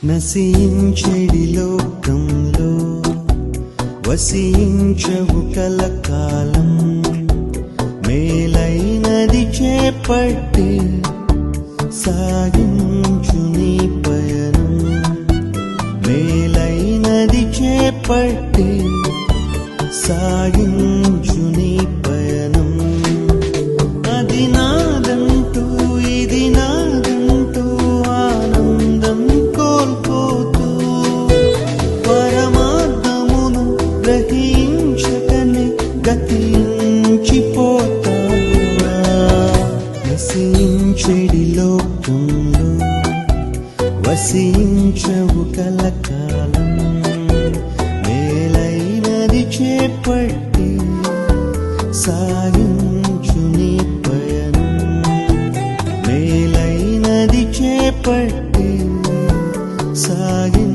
నశించెడి లోకంలో వసించవు కలకాలం, మేలైనది చేపట్టి సాగించు నీ పయనం, మేలైనది చేపట్టి సాగించు నీ పయనం. అది నాదంటూ ఇది నాదంటూ ఆనందం కోల్పోతూ పరమార్థమును గ్రహించకనే గతించిపోతావా. నశించెడి లోకంలో వసించవు కలకాలం, మేలైనది చేపట్టి సాగించు నీ పయనం, మేలైనది చేపట్టి సాగించు